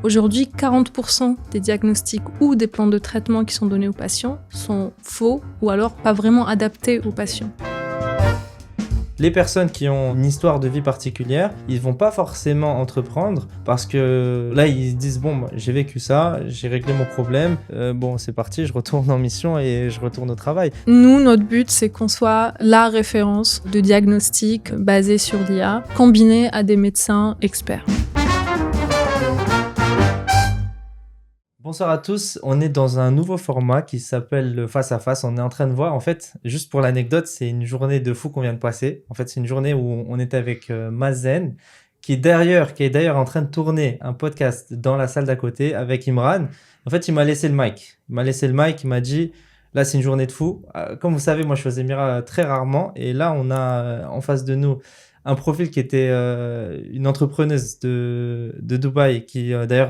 Aujourd'hui, 40% des diagnostics ou des plans de traitement qui sont donnés aux patients sont faux ou alors pas vraiment adaptés aux patients. Les personnes qui ont une histoire de vie particulière, ils vont pas forcément entreprendre parce que là, ils se disent bon, j'ai vécu ça, j'ai réglé mon problème, bon, c'est parti, je retourne en mission et je retourne au travail. Nous, notre but, c'est qu'on soit la référence de diagnostic basé sur l'IA, combinée à des médecins experts. Bonsoir à tous, on est dans un nouveau format qui s'appelle le face à face. On est en train de voir, en fait, juste pour l'anecdote, c'est une journée de fou qu'on vient de passer. En fait, c'est une journée où on était avec Mazen, qui est d'ailleurs en train de tourner un podcast dans la salle d'à côté avec Imran. En fait, il m'a laissé le mic. Il m'a dit, là, c'est une journée de fou. Comme vous savez, moi, je faisais Mira très rarement. Et là, on a en face de nous un profil qui était une entrepreneuse de Dubaï qui d'ailleurs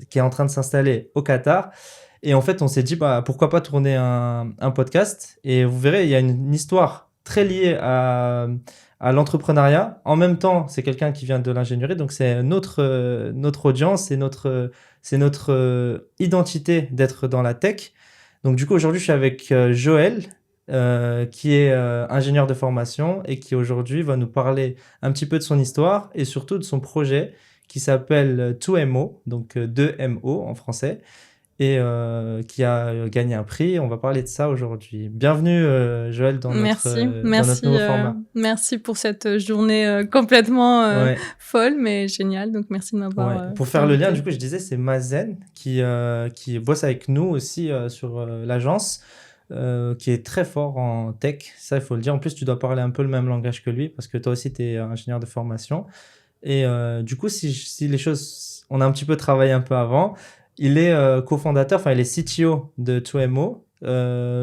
qui est en train de s'installer au Qatar. Et en fait, on s'est dit pourquoi pas tourner un podcast. Et vous verrez, il y a une histoire très liée à l'entrepreneuriat. En même temps, c'est quelqu'un qui vient de l'ingénierie, donc c'est notre audience, c'est notre identité d'être dans la tech. Donc du coup, aujourd'hui, je suis avec Joël, qui est ingénieur de formation et qui aujourd'hui va nous parler un petit peu de son histoire et surtout de son projet qui s'appelle 2MO, donc 2MO en français, et qui a gagné un prix. On va parler de ça aujourd'hui. Bienvenue Joël dans notre nouveau format. Merci pour cette journée complètement folle mais géniale, donc merci de m'avoir Pour faire le lien, du coup, je disais, c'est Mazen qui bosse avec nous aussi sur l'agence. Qui est très fort en tech, ça il faut le dire. En plus, tu dois parler un peu le même langage que lui parce que toi aussi tu es ingénieur de formation. Et du coup, si les choses, on a un petit peu travaillé un peu avant, il est cofondateur, enfin il est CTO de 2MO.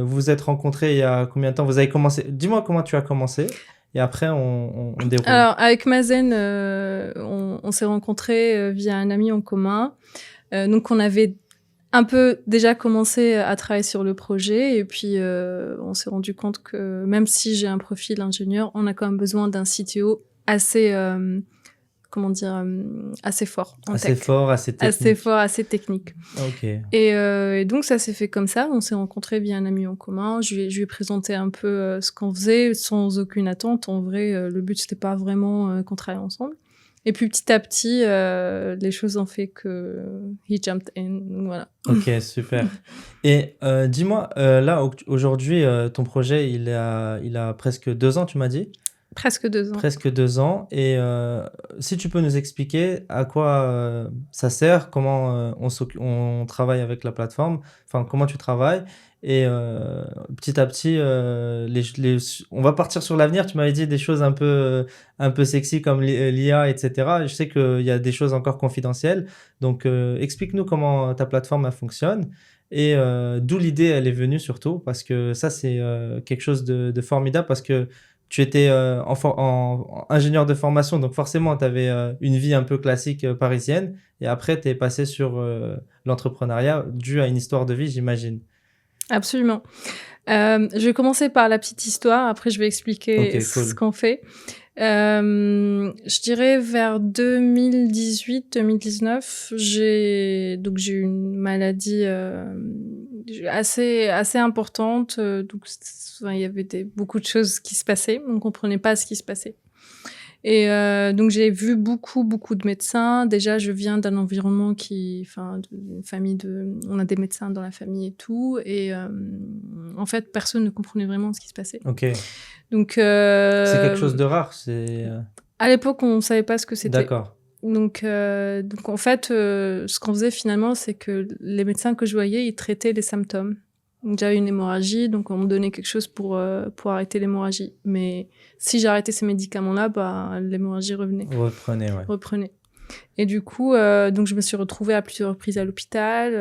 Vous vous êtes rencontrés il y a combien de temps? Vous avez commencé, dis-moi comment tu as commencé et après on déroule. Alors avec Mazen, on s'est rencontrés via un ami en commun. Donc on avait un peu déjà commencé à travailler sur le projet et puis on s'est rendu compte que même si j'ai un profil ingénieur, on a quand même besoin d'un CTO assez assez fort en assez tech. Fort, assez technique. Assez fort, assez technique. Ok. Et donc ça s'est fait comme ça. On s'est rencontrés via un ami en commun. Je lui ai présenté un peu ce qu'on faisait sans aucune attente. En vrai, le but c'était pas vraiment qu'on travaille ensemble. Et puis petit à petit, les choses ont fait que he jumped in. Voilà. Ok, super. Et dis-moi, là aujourd'hui, ton projet, il a presque 2 ans, tu m'as dit? Presque 2 ans. Presque 2 ans. Et si tu peux nous expliquer à quoi ça sert, comment on travaille avec la plateforme, enfin comment tu travailles. Et petit à petit, on va partir sur l'avenir. Tu m'avais dit des choses un peu sexy comme l'IA, etc. Je sais qu'il y a des choses encore confidentielles. Donc, explique-nous comment ta plateforme elle fonctionne et d'où l'idée elle est venue surtout. Parce que ça, c'est quelque chose de formidable parce que tu étais en ingénieur de formation, donc forcément, tu avais une vie un peu classique parisienne. Et après, tu es passé sur l'entrepreneuriat dû à une histoire de vie, j'imagine. Absolument. Je vais commencer par la petite histoire, après je vais expliquer ce qu'on fait. Je dirais vers 2018-2019, j'ai eu une maladie assez importante. Donc il y avait beaucoup de choses qui se passaient, on ne comprenait pas ce qui se passait. Et donc j'ai vu beaucoup de médecins. Déjà, je viens d'un environnement d'une famille on a des médecins dans la famille et tout. Et en fait, personne ne comprenait vraiment ce qui se passait. Ok. Donc c'est quelque chose de rare. À l'époque, on savait pas ce que c'était. D'accord. Donc en fait, ce qu'on faisait finalement, c'est que les médecins que je voyais, ils traitaient les symptômes. Donc, j'avais une hémorragie, donc on me donnait quelque chose pour arrêter l'hémorragie. Mais si j'arrêtais ces médicaments-là, l'hémorragie revenait. Reprenait. Et du coup, donc je me suis retrouvée à plusieurs reprises à l'hôpital.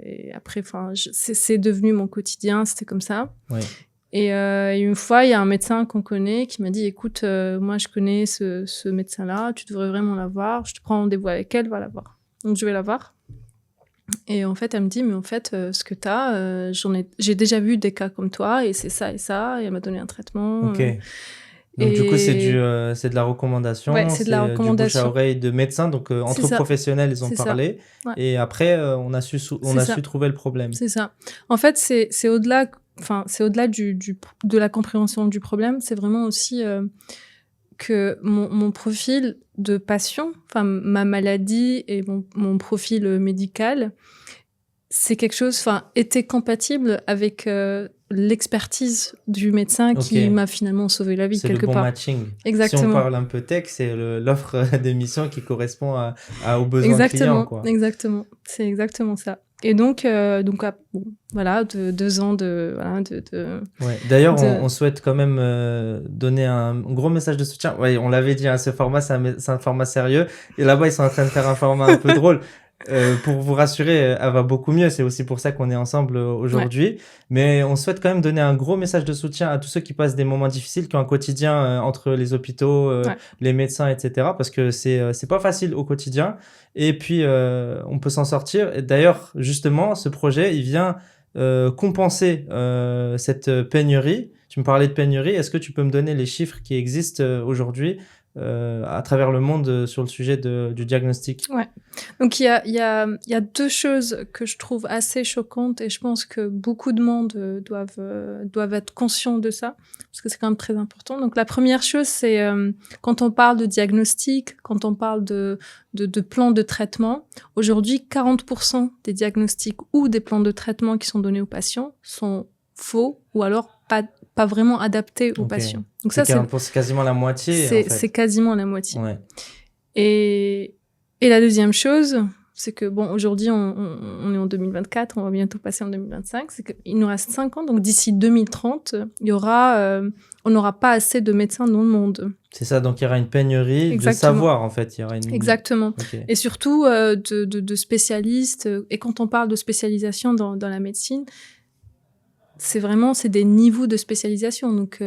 Et après, c'est devenu mon quotidien, c'était comme ça. Oui. Et une fois, il y a un médecin qu'on connaît qui m'a dit, écoute, moi je connais ce médecin-là, tu devrais vraiment la voir. Je te prends rendez-vous avec elle, va la voir. Donc je vais la voir. Et en fait, elle me dit, mais en fait, ce que t'as, j'ai déjà vu des cas comme toi, et c'est ça et ça, et elle m'a donné un traitement. Ok. Donc du coup, Et c'est de la ouais, recommandation, c'est de la c'est du bouche à recommandation. oreille de médecins. Donc C'est entre ça, professionnels, ils ont c'est ça. parlé. Ouais, Et après, on c'est a su ça, trouver le problème. c'est ça. En fait, c'est au-delà, enfin, c'est au-delà de la compréhension du problème. C'est vraiment aussi que mon profil de patient, enfin ma maladie et mon profil médical, c'est quelque chose, enfin, était compatible avec l'expertise du médecin Ok, qui m'a finalement sauvé la vie c'est le quelque bon part. matching. Si on Exactement. parle un peu tech, c'est l'offre d'émission qui correspond aux besoins clients, Exactement, quoi. exactement. C'est exactement ça. Et donc bon, voilà, 2 ans voilà, Ouais. D'ailleurs, de on souhaite quand même donner un gros message de soutien. Ouais, on l'avait dit, hein, ce format, c'est un format sérieux. Et là-bas, ils sont en train de faire un format un peu drôle. Pour vous rassurer, elle va beaucoup mieux. C'est aussi pour ça qu'on est ensemble ouais, aujourd'hui. Mais on souhaite quand même donner un gros message de soutien à tous ceux qui passent des moments difficiles, qui ont un quotidien entre les hôpitaux, ouais. les médecins, etc. Parce que c'est pas facile au quotidien. Et puis, on peut s'en sortir. Et d'ailleurs, justement, ce projet, il vient compenser cette pénurie. Tu me parlais de pénurie. Est-ce que tu peux me donner les chiffres qui existent aujourd'hui à travers le monde sur le sujet du diagnostic? Ouais. Donc il y a 2 choses que je trouve assez choquantes et je pense que beaucoup de monde doivent être conscients de ça, parce que c'est quand même très important. Donc la première chose, c'est quand on parle de diagnostic, quand on parle de plans de traitement, aujourd'hui 40% des diagnostics ou des plans de traitement qui sont donnés aux patients sont faux ou alors pas vraiment adaptés aux Ok. patients. Donc C'est ça, 40%, c'est quasiment la moitié en c'est fait. quasiment la moitié. Ouais. Et, et la deuxième chose, c'est que, bon, aujourd'hui, on est en 2024, on va bientôt passer en 2025, c'est qu'il nous reste 5 ans, donc d'ici 2030, on n'aura pas assez de médecins dans le monde. C'est ça, donc il y aura une pénurie de Exactement. savoir en fait. Il y aura une. Exactement. Ok. Et surtout de spécialistes. Et quand on parle de spécialisation dans la médecine, c'est des niveaux de spécialisation. Donc,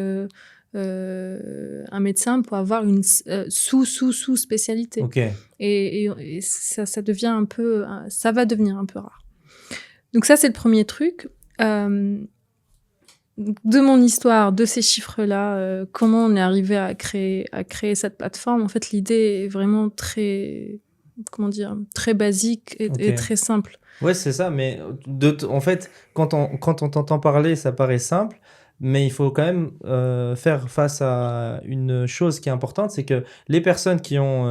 un médecin peut avoir une sous-spécialité. Ok. Et ça devient ça va devenir un peu rare. Donc ça, c'est le premier truc. De mon histoire, de ces chiffres-là, comment on est arrivé à créer cette plateforme. En fait, l'idée est vraiment très, comment dire, très basique et Ok. très simple. Ouais, c'est ça, mais en fait, quand on t'entend parler, ça paraît simple, mais il faut quand même faire face à une chose qui est importante, c'est que les personnes qui ont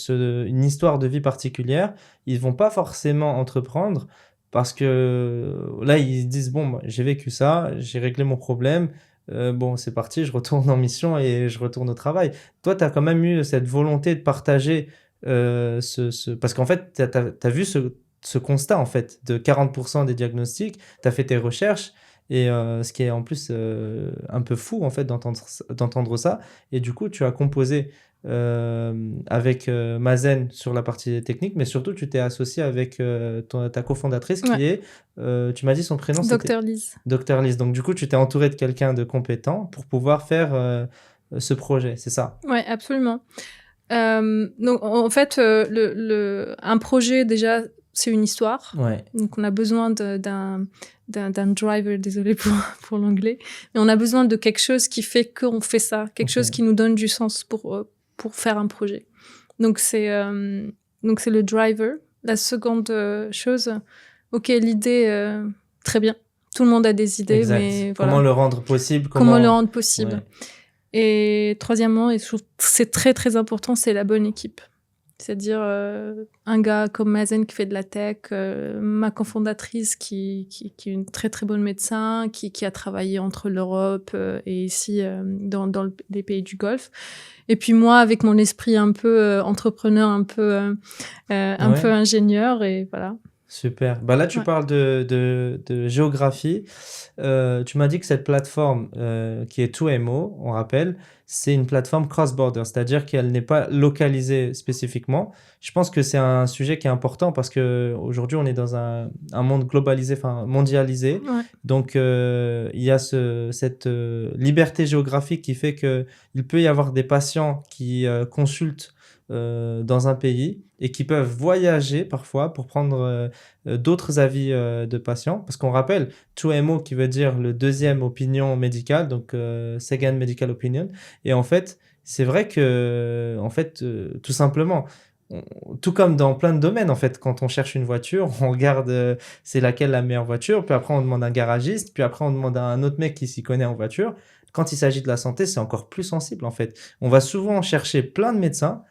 une histoire de vie particulière, ils vont pas forcément entreprendre parce que là, ils se disent, bon, bah, j'ai vécu ça, j'ai réglé mon problème, bon, c'est parti, je retourne en mission et je retourne au travail. Toi, tu as quand même eu cette volonté de partager parce qu'en fait, tu as vu ce constat en fait de 40% des diagnostics, tu as fait tes recherches et ce qui est en plus un peu fou en fait d'entendre ça et du coup tu as composé avec Mazen sur la partie technique mais surtout tu t'es associé avec ta cofondatrice Ouais. qui est, tu m'as dit son prénom c'était Docteur Lise. Dr Lise, donc du coup tu t'es entouré de quelqu'un de compétent pour pouvoir faire ce projet, c'est ça? Ouais, absolument. Donc en fait, un projet déjà, c'est une histoire. Ouais, Donc on a besoin d'un driver, désolé pour l'anglais, mais on a besoin de quelque chose qui fait qu'on fait ça, quelque ok. chose qui nous donne du sens pour faire un projet. Donc c'est le driver. La seconde chose, ok, l'idée, très bien. Tout le monde a des idées, Exact. mais Comment voilà. le rendre possible? Comment le Comment... rendre possible? Ouais. Et troisièmement, et je trouve que c'est très très important, c'est la bonne équipe. C'est-à-dire un gars comme Mazen qui fait de la tech, ma cofondatrice qui est une très très bonne médecin, qui a travaillé entre l'Europe et ici dans les pays du Golfe. Et puis moi avec mon esprit un peu entrepreneur, un peu Ouais. ingénieur, et voilà. Super. Bah là, tu Ouais. parles de géographie. Tu m'as dit que cette plateforme qui est 2MO, on rappelle, c'est une plateforme cross-border, c'est-à-dire qu'elle n'est pas localisée spécifiquement. Je pense que c'est un sujet qui est important parce qu'aujourd'hui, on est dans un monde globalisé, enfin mondialisé. Ouais. Donc, il y a cette liberté géographique qui fait qu'il peut y avoir des patients qui consultent dans un pays et qui peuvent voyager parfois pour prendre d'autres avis de patients. Parce qu'on rappelle, 2MO qui veut dire le deuxième opinion médicale, donc second medical opinion. Et en fait, c'est vrai que, en fait, tout simplement, tout comme dans plein de domaines, en fait, quand on cherche une voiture, on regarde c'est laquelle la meilleure voiture, puis après on demande à un garagiste, puis après on demande à un autre mec qui s'y connaît en voiture. Quand il s'agit de la santé, c'est encore plus sensible, en fait. On va souvent chercher plein de médecins,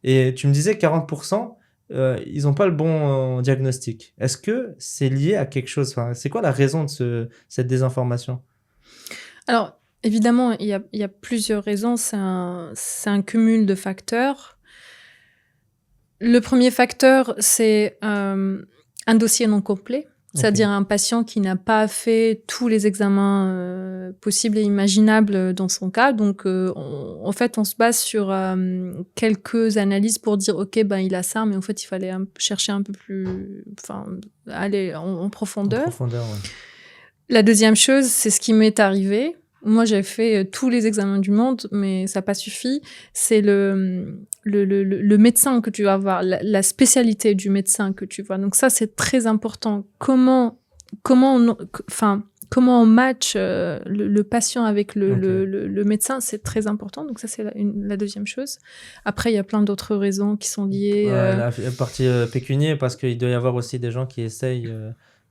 et tu me disais 40%, ils n'ont pas le bon diagnostic. Est-ce que c'est lié à quelque chose? Enfin, c'est quoi la raison de cette désinformation? Alors, évidemment, il y a plusieurs raisons. C'est un cumul de facteurs. Le premier facteur, c'est un dossier non complet, c'est-à-dire un patient qui n'a pas fait tous les examens possibles et imaginables dans son cas. Donc, en fait, on se base sur quelques analyses pour dire, OK, ben, il a ça, mais en fait, il fallait chercher un peu plus, enfin, aller en profondeur. En profondeur, ouais. La deuxième chose, c'est ce qui m'est arrivé. Moi, j'ai fait tous les examens du monde, mais ça n'a pas suffi. C'est le médecin que tu vas voir, la spécialité du médecin que tu vois. Donc ça, c'est très important. Comment on match le patient avec le médecin, c'est très important. Donc ça, c'est la deuxième chose. Après, il y a plein d'autres raisons qui sont liées. La partie pécuniaire, parce qu'il doit y avoir aussi des gens qui essayent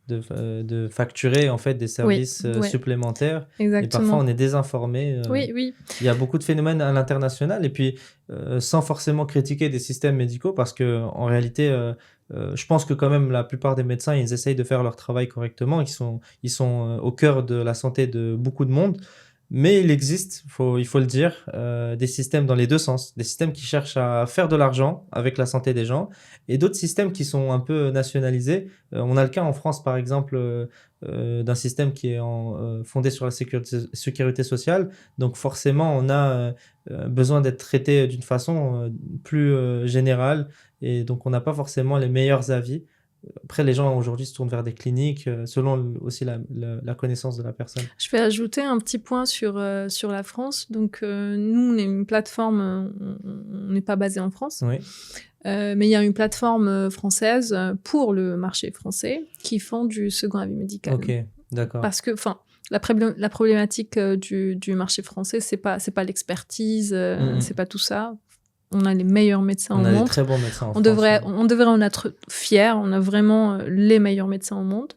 de facturer en fait des services supplémentaires. Exactement. Et parfois on est désinformé. Oui. Il y a beaucoup de phénomènes à l'international et puis sans forcément critiquer des systèmes médicaux parce que en réalité je pense que quand même la plupart des médecins ils essayent de faire leur travail correctement, ils sont au cœur de la santé de beaucoup de monde. Mais il existe, il faut le dire, des systèmes dans les deux sens. Des systèmes qui cherchent à faire de l'argent avec la santé des gens et d'autres systèmes qui sont un peu nationalisés. On a le cas en France, par exemple, d'un système qui est fondé sur la sécurité sociale. Donc forcément, on a besoin d'être traité d'une façon plus générale et donc on n'a pas forcément les meilleurs avis. Après, les gens aujourd'hui se tournent vers des cliniques selon aussi la connaissance de la personne. Je vais ajouter un petit point sur la France. Donc, nous, on est une plateforme, on n'est pas basé en France. Oui. Mais il y a une plateforme française pour le marché français qui font du second avis médical. Ok, d'accord. Parce que, la problématique du marché français, c'est pas l'expertise, c'est pas tout ça. On a les meilleurs médecins au monde. On a des très bons médecins en France. On devrait en être fiers. On a vraiment les meilleurs médecins au monde.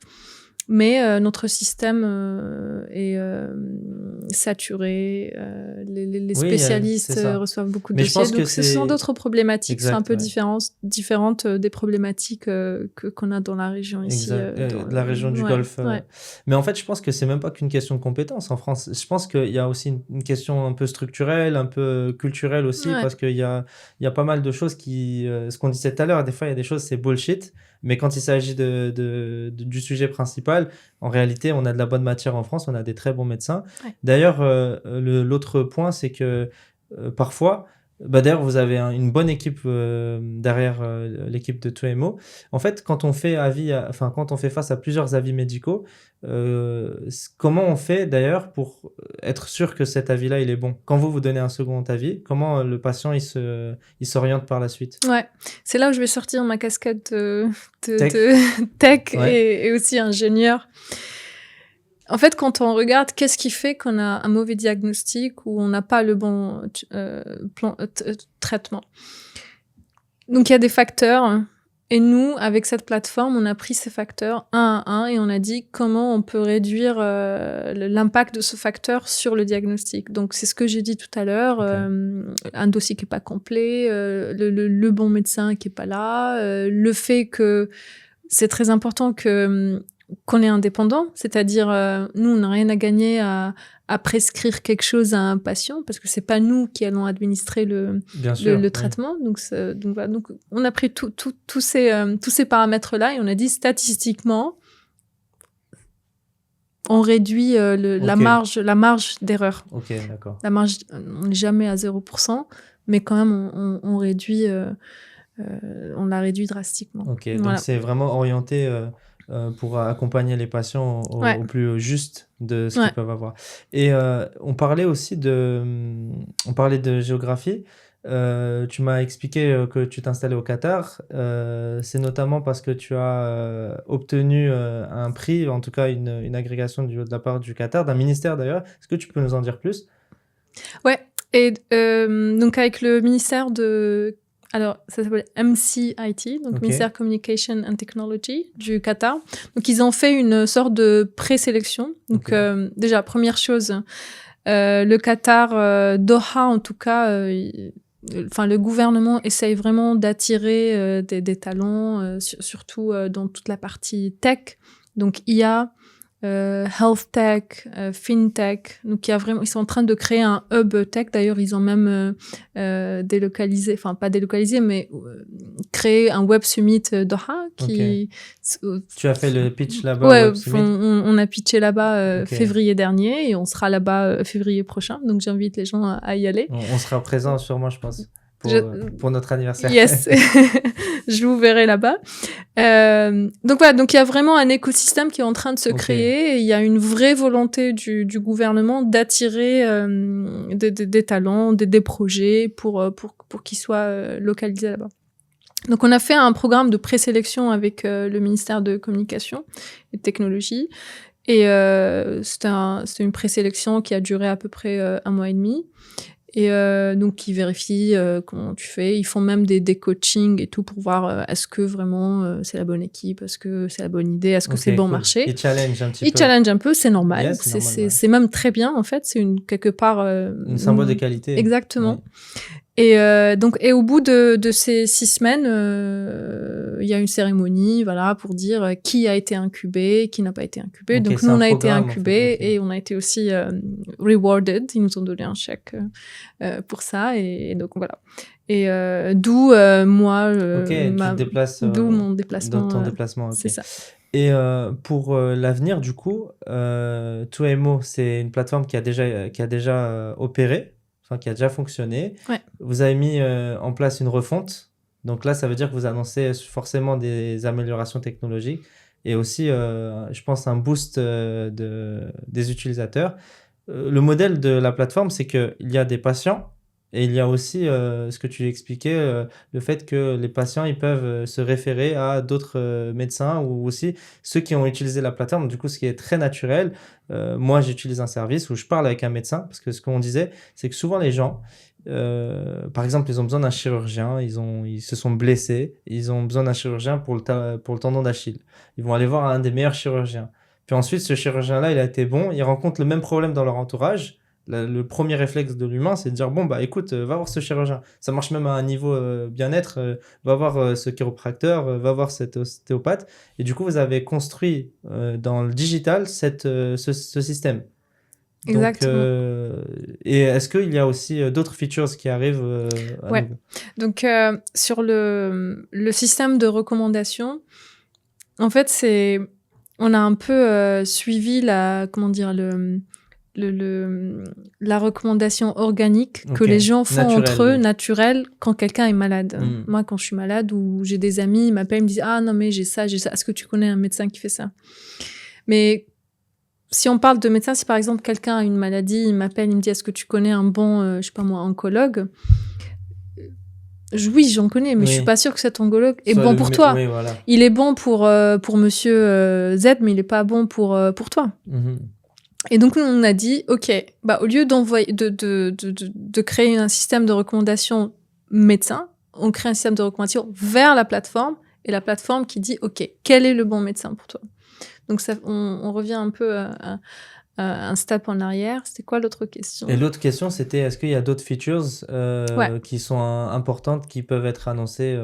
Mais notre système est saturé. Les spécialistes reçoivent beaucoup de dossiers. Donc, ce sont d'autres problématiques qui sont un peu différentes des problématiques qu'on a dans la région ici. La région du Golfe. Mais en fait, je pense que c'est même pas qu'une question de compétences en France. Je pense qu'il y a aussi une question un peu structurelle, un peu culturelle aussi, parce qu'il y a pas mal de choses qui... ce qu'on disait tout à l'heure, des fois, il y a des choses, c'est bullshit. Mais quand il s'agit du sujet principal, en réalité, on a de la bonne matière en France, on a des très bons médecins. Ouais. D'ailleurs, l'autre point, c'est que parfois, d'ailleurs, vous avez une bonne équipe derrière l'équipe de 2MO. En fait, quand on fait face à plusieurs avis médicaux, comment on fait d'ailleurs pour être sûr que cet avis-là, il est bon? Quand vous donnez un second avis, comment le patient il s'oriente par la suite? Ouais, c'est là où je vais sortir ma casquette de tech et aussi ingénieur. En fait, quand on regarde qu'est-ce qui fait qu'on a un mauvais diagnostic ou on n'a pas le bon traitement. Donc, il y a des facteurs. Et nous, avec cette plateforme, on a pris ces facteurs un à un et on a dit comment on peut réduire l'impact de ce facteur sur le diagnostic. Donc, c'est ce que j'ai dit tout à l'heure. Un dossier qui n'est pas complet, le bon médecin qui n'est pas là, le fait que c'est très important qu'on est indépendant, c'est-à-dire nous, on n'a rien à gagner à prescrire quelque chose à un patient parce que c'est pas nous qui allons administrer le traitement. Donc voilà. Donc on a pris tous ces paramètres-là et on a dit statistiquement, on réduit la marge d'erreur. Ok, d'accord. La marge, on n'est jamais à 0%, mais quand même on réduit, on la réduit drastiquement. Ok, voilà. Donc c'est vraiment orienté pour accompagner les patients au plus juste de ce qu'ils peuvent avoir. Et on parlait aussi de géographie. Tu m'as expliqué que tu t'installais au Qatar. C'est notamment parce que tu as obtenu un prix, en tout cas une agrégation de la part du Qatar, d'un ministère d'ailleurs. Est-ce que tu peux nous en dire plus? Ouais, et donc avec le ministère de... Alors, ça s'appelle MCIT, donc Ok. Ministère Communication and Technology du Qatar. Donc, ils ont fait une sorte de présélection. Donc, Ok. déjà, première chose, le Qatar, Doha en tout cas, enfin, le gouvernement essaye vraiment d'attirer des talents, surtout dans toute la partie tech. Donc, IA, health tech, fintech. Donc, il y a vraiment, ils sont en train de créer un hub tech. D'ailleurs, ils ont même délocalisé, enfin pas délocalisé, mais créé un Web Summit Doha qui. Tu as fait le pitch là-bas au Ouais, Web Summit? on a pitché là-bas Ok. février dernier et on sera là-bas février prochain. Donc, j'invite les gens à y aller. On sera présent sûrement, je pense, pour notre anniversaire. Yes, je vous verrai là-bas. Donc voilà, donc il y a vraiment un écosystème qui est en train de se créer. Et il y a une vraie volonté du gouvernement d'attirer des talents, des projets pour qu'ils soient localisés là-bas. Donc on a fait un programme de présélection avec le ministère de Communication et de Technologie. Et c'était une présélection qui a duré à peu près 1 mois et demi. Et donc, ils vérifient comment tu fais. Ils font même des coachings et tout pour voir est-ce que vraiment c'est la bonne équipe, est-ce que c'est la bonne idée, est-ce que c'est bon marché. Ils challenge un petit peu. Ils challenge un peu, c'est normal. Yes, c'est normal, ouais. C'est même très bien, en fait. C'est quelque part... Une symbole de qualité. Exactement. Oui. Et au bout de ces 6 semaines, il y a une cérémonie, voilà, pour dire qui a été incubé, qui n'a pas été incubé. Ok, Donc c'est nous, un on a été programme, en incubés fait, ok. et on a été aussi rewarded. Ils nous ont donné un chèque pour ça. Et donc voilà. Et d'où moi, Ok, tu te déplaces d'où mon déplacement. dans ton déplacement, ok. C'est ça. Et pour l'avenir, du coup, 2MO, c'est une plateforme qui a déjà opéré, enfin qui a déjà fonctionné. Ouais. Vous avez mis en place une refonte. Donc là, ça veut dire que vous annoncez forcément des améliorations technologiques et aussi, je pense, un boost des utilisateurs. Le modèle de la plateforme, c'est qu'il y a des patients et il y a aussi ce que tu expliquais, le fait que les patients ils peuvent se référer à d'autres médecins ou aussi ceux qui ont utilisé la plateforme. Du coup, ce qui est très naturel, moi j'utilise un service où je parle avec un médecin parce que ce qu'on disait, c'est que souvent les gens, par exemple, ils ont besoin d'un chirurgien, ils se sont blessés, ils ont besoin d'un chirurgien pour le tendon d'Achille. Ils vont aller voir un des meilleurs chirurgiens. Puis ensuite, ce chirurgien-là, il a été bon, il rencontre le même problème dans leur entourage. Le premier réflexe de l'humain, c'est de dire bon, bah écoute, va voir ce chirurgien. Ça marche même à un niveau bien-être. Va voir ce chiropracteur, va voir cet ostéopathe. Et du coup, vous avez construit dans le digital ce système. Exactement. Donc, et est-ce qu'il y a aussi d'autres features qui arrivent à Ouais. nouveau? Donc, sur le système de recommandation, en fait, on a un peu suivi la recommandation organique que les gens font entre eux, naturelle, quand quelqu'un est malade. Moi, quand je suis malade ou j'ai des amis, ils m'appellent, ils me disent « Ah non, mais j'ai ça. Est-ce que tu connais un médecin qui fait ça ?» Mais si on parle de médecin, si par exemple quelqu'un a une maladie, il m'appelle, il me dit « Est-ce que tu connais un bon, je sais pas moi, oncologue ?» Oui, j'en connais, mais je suis pas sûre que cet oncologue est bon pour toi. Oui, voilà. Il est bon pour monsieur Z, mais il est pas bon pour toi. Et donc, on a dit, OK, bah, au lieu de créer un système de recommandation médecin, on crée un système de recommandation vers la plateforme et la plateforme qui dit, OK, quel est le bon médecin pour toi? Donc, on revient un peu à un step en arrière. C'était quoi l'autre question? Et l'autre question, c'était est-ce qu'il y a d'autres features qui sont importantes, qui peuvent être annoncées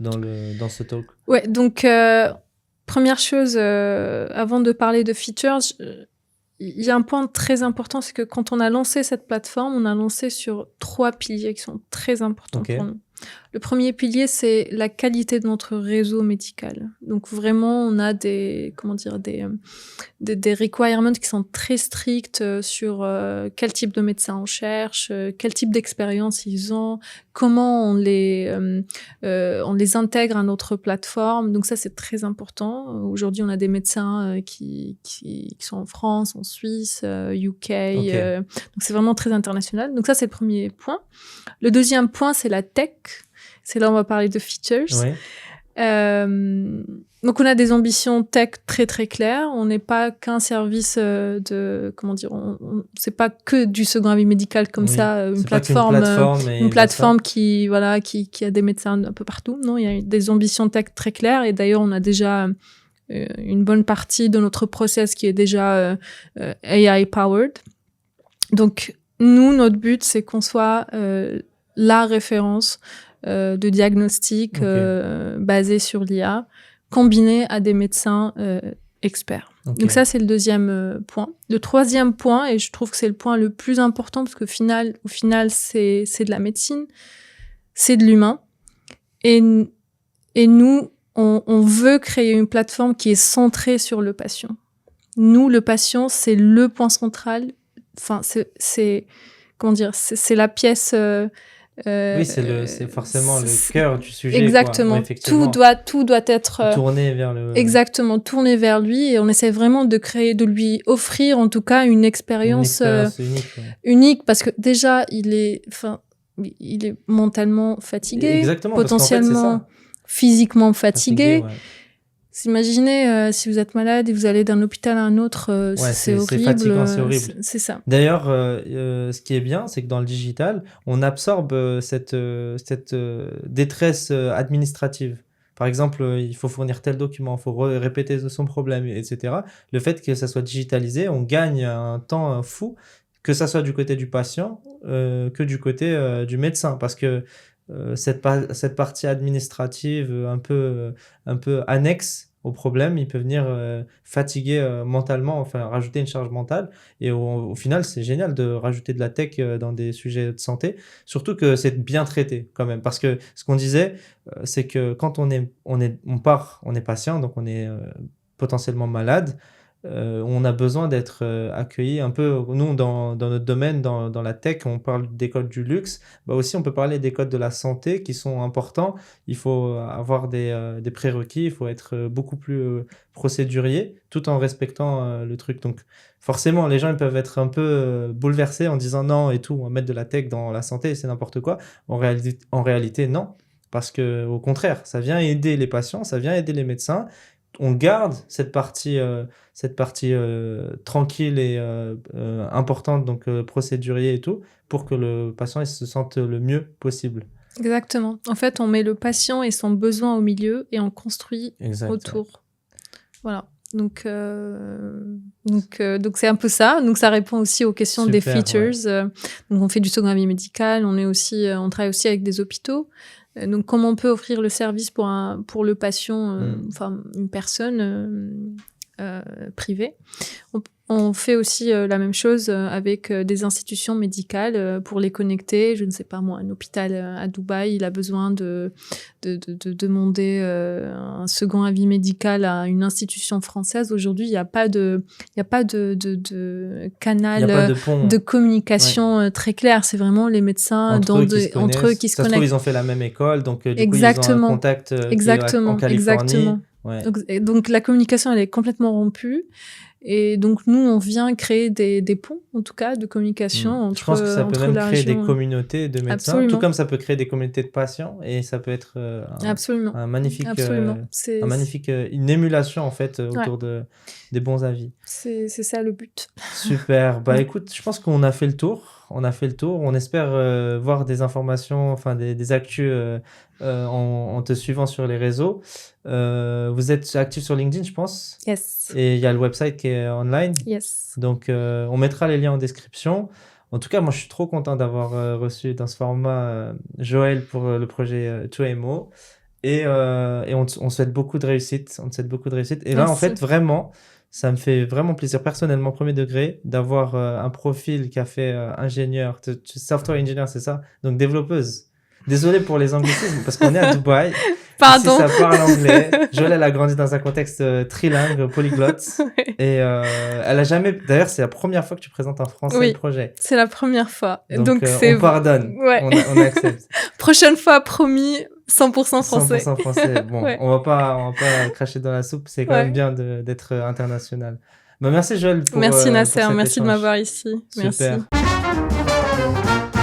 dans ce talk? Ouais, donc, première chose, avant de parler de features, il y a un point très important, c'est que quand on a lancé cette plateforme, on a lancé sur 3 piliers qui sont très importants pour nous. Le premier pilier, c'est la qualité de notre réseau médical. Donc vraiment, on a des requirements qui sont très stricts sur quel type de médecin on cherche, quel type d'expérience ils ont, comment on les intègre à notre plateforme. Donc ça, c'est très important. Aujourd'hui, on a des médecins qui sont en France, en Suisse, UK. Donc c'est vraiment très international. Donc ça, c'est le premier point. Le deuxième point, c'est la tech. C'est là où on va parler de features. Ouais. Donc on a des ambitions tech très très claires. On n'est pas qu'un service c'est pas que du second avis médical comme ça, une plateforme qui a des médecins un peu partout. Non, il y a des ambitions tech très claires. Et d'ailleurs, on a déjà une bonne partie de notre process qui est déjà AI powered. Donc nous, notre but, c'est qu'on soit la référence de diagnostic basé sur l'IA, combiné à des médecins experts. Okay. Donc ça, c'est le deuxième point. Le troisième point, et je trouve que c'est le point le plus important, parce qu'au final, c'est de la médecine, c'est de l'humain. Et nous, on veut créer une plateforme qui est centrée sur le patient. Nous, le patient, c'est le point central. Enfin, c'est la pièce... oui, c'est forcément le cœur du sujet. Exactement. Ouais, tout doit être tourné vers le. Exactement, tourné vers lui, et on essaie vraiment de lui offrir en tout cas une expérience unique, parce que déjà il est mentalement fatigué, exactement, potentiellement physiquement fatigué. Ouais. Imaginez si vous êtes malade et vous allez d'un hôpital à un autre, c'est horrible. C'est fatigant, c'est horrible. C'est ça. D'ailleurs, ce qui est bien, c'est que dans le digital, on absorbe cette détresse administrative. Par exemple, il faut fournir tel document, il faut répéter son problème, etc. Le fait que ça soit digitalisé, on gagne un temps fou, que ça soit du côté du patient que du côté du médecin. Parce que cette partie administrative un peu annexe au problème, il peut venir fatiguer mentalement, enfin rajouter une charge mentale, et au final c'est génial de rajouter de la tech dans des sujets de santé, surtout que c'est bien traité quand même, parce que ce qu'on disait c'est que quand on est patient, donc on est potentiellement malade, on a besoin d'être accueilli un peu. Nous, dans notre domaine, dans la tech, on parle des codes du luxe. Bah aussi, on peut parler des codes de la santé qui sont importants. Il faut avoir des prérequis, il faut être beaucoup plus procédurier, tout en respectant le truc. Donc, forcément, les gens ils peuvent être un peu bouleversés en disant non et tout, on va mettre de la tech dans la santé, c'est n'importe quoi. En réalité, non. Parce que, au contraire, ça vient aider les patients, ça vient aider les médecins. On garde cette partie tranquille et importante, donc procédurier et tout, pour que le patient il se sente le mieux possible. Exactement. En fait, on met le patient et son besoin au milieu et on construit autour. Voilà. Donc c'est un peu ça. Donc ça répond aussi aux questions des features. Ouais. Donc on fait du second avis médical. On travaille aussi avec des hôpitaux. Donc, comment on peut offrir le service pour le patient, enfin une personne privée. On fait aussi la même chose avec des institutions médicales pour les connecter. Je ne sais pas moi, un hôpital à Dubaï, il a besoin de demander un second avis médical à une institution française. Aujourd'hui, il n'y a pas de canal de communication très clair. C'est vraiment les médecins entre eux qui se connaissent. Ça se trouve, ils ont fait la même école, donc du coup, ils ont un contact en Californie. Exactement. Ouais. Donc la communication, elle est complètement rompue. Et donc, nous, on vient créer des ponts, en tout cas, de communication entre. Je pense que ça peut même créer des communautés de médecins, Absolument. Tout comme ça peut créer des communautés de patients, et ça peut être un magnifique, une émulation, en fait, autour des bons avis. C'est ça le but. Super. Bah, écoute, je pense qu'on a fait le tour. On espère voir des informations, enfin des actus en te suivant sur les réseaux. Vous êtes actif sur LinkedIn, je pense. Yes. Et il y a le website qui est online. Yes. Donc, on mettra les liens en description. En tout cas, moi, je suis trop content d'avoir reçu dans ce format Joël pour le projet 2MO. Et on souhaite beaucoup de réussite. On te souhaite beaucoup de réussite. Et là, en fait, vraiment... Ça me fait vraiment plaisir personnellement, premier degré, d'avoir un profil qui a fait ingénieur, software engineer, c'est ça? Donc développeuse. Désolé pour les anglicismes, parce qu'on est à Dubaï. Pardon. Ici, ça parle anglais. Joël, elle a grandi dans un contexte trilingue, polyglotte. Ouais. Et elle a jamais... D'ailleurs, c'est la première fois que tu présentes en français Oui. le projet. C'est la première fois. Donc, c'est on pardonne. Ouais. On accepte. Prochaine fois, promis, 100% français. 100% français. Bon, Ouais. on va pas cracher dans la soupe. C'est quand Ouais. même bien d'être international. Bah, merci Joël pour Merci pour Nasser, cet merci de échange. m'avoir ici. Super. Merci.